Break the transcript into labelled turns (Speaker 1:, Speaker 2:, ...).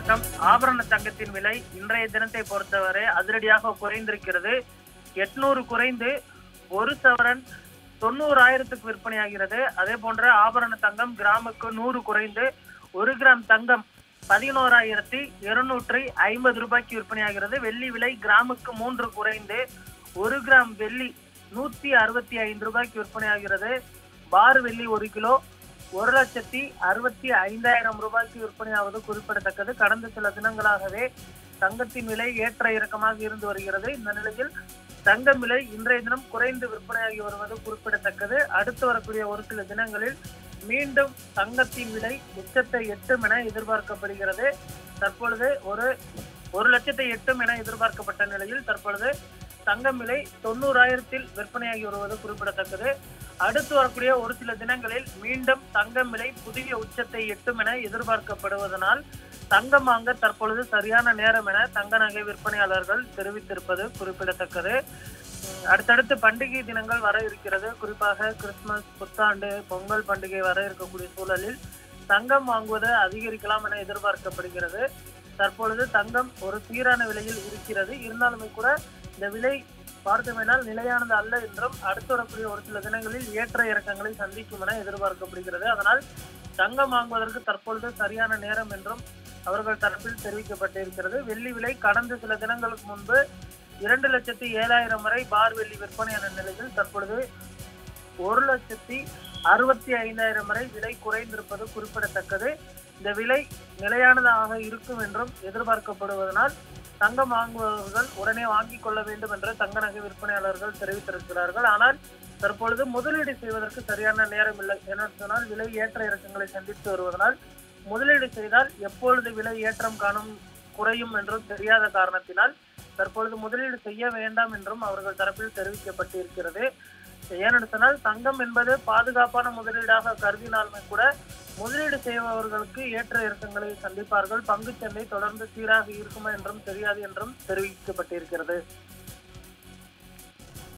Speaker 1: வணக்கம். ஆபரண தங்கத்தின் விலை இன்றைய தினத்தை பொறுத்தவரை அதிரடியாக குறைந்திருக்கிறது. 800 குறைந்து 1 சவரன் 90,000க்கு விற்பனையாகிறது. அதே போன்ற ஆபரண தங்கம் கிராமுக்கு 100 குறைந்து 1 கிராம் தங்கம் 11,250 ரூபாய்க்கு விற்பனையாகிறது. வெள்ளி விலை கிராமுக்கு 3 குறைந்து 1 கிராம் வெள்ளி 165 ரூபாய்க்கு விற்பனையாகிறது. பார் வெள்ளி 1 கிலோ 1,65,000 ரூபாய்க்கு விற்பனையாவது குறிப்பிடத்தக்கது. கடந்த சில தினங்களாகவே தங்கத்தின் விலை ஏற்ற இறக்கமாக இருந்து வருகிறது. இந்த நிலையில் தங்கம் விலை இன்றைய தினம் குறைந்து விற்பனையாகி வருவது குறிப்பிடத்தக்கது. அடுத்து வரக்கூடிய ஒரு சில தினங்களில் மீண்டும் தங்கத்தின் விலை உச்சத்தை எட்டும் என எதிர்பார்க்கப்படுகிறது. தற்பொழுது 1,00,000 எட்டும் என எதிர்பார்க்கப்பட்ட நிலையில் தற்பொழுது தங்கம் விலை 90,000 விற்பனையாகி வருவது குறிப்பிடத்தக்கது. அடுத்து வரக்கூடிய ஒரு சில தினங்களில் மீண்டும் தங்கம் விலை புதிய உச்சத்தை எட்டும் என எதிர்பார்க்கப்படுவதனால் தங்கம் வாங்க தற்பொழுது சரியான நேரம் என தங்க நகை விற்பனையாளர்கள் தெரிவித்திருப்பது குறிப்பிடத்தக்கது. அடுத்தடுத்து பண்டிகை தினங்கள் வர இருக்கிறது. குறிப்பாக கிறிஸ்துமஸ், புத்தாண்டு, பொங்கல் பண்டிகை வர இருக்கக்கூடிய சூழலில் தங்கம் வாங்குவது அதிகரிக்கலாம் என எதிர்பார்க்கப்படுகிறது. தற்பொழுது தங்கம் ஒரு சீரான விலையில் இருக்கிறது. இருந்தாலுமே கூட இந்த விலை பார்த்தோமேனால் நிலையானது அல்ல என்றும் அடுத்து வரக்கூடிய ஒரு சில தினங்களில் ஏற்ற இறக்கங்களை சந்திக்கும் என எதிர்பார்க்கப்படுகிறது. அதனால் தங்கம் வாங்குவதற்கு தற்பொழுது சரியான நேரம் என்றும் அவர்கள் தரப்பில் தெரிவிக்கப்பட்டிருக்கிறது. வெள்ளி விலை கடந்த சில தினங்களுக்கு முன்பு 2,07,000 வரை பார் வெள்ளி விற்பனையான நிலையில் தற்பொழுது 1,65,000 வரை விலை குறைந்திருப்பது குறிப்பிடத்தக்கது. இந்த விலை நிலையானதாக இருக்கும் என்றும் எதிர்பார்க்கப்படுவதனால் தங்கம் வாங்குபவர்கள் உடனே வாங்கிக் கொள்ள வேண்டும் என்று தங்க நகை விற்பனையாளர்கள் தெரிவித்திருக்கிறார்கள். ஆனால் தற்பொழுது முதலீடு செய்வதற்கு சரியான நேரம் இல்லை. என சொன்னால் விலை ஏற்ற இறக்கங்களை சந்தித்து வருவதனால் முதலீடு செய்தால் எப்பொழுது விலை ஏற்றம் குறையும் என்றும் தெரியாத காரணத்தினால் தற்பொழுது முதலீடு செய்ய வேண்டாம் என்றும் அவர்கள் தரப்பில் தெரிவிக்கப்பட்டிருக்கிறது. ஏனென்று சொன்னால் தங்கம் என்பது பாதுகாப்பான முதலீடாக கருதினாலுமே கூட முதலீடு செய்பவர்களுக்கு ஏற்ற இறக்கங்களை சந்திப்பார்கள். பங்குச்சந்தை தொடர்ந்து சீராக இருக்குமா என்றும் தெரியாது என்றும் தெரிவிக்கப்பட்டிருக்கிறது.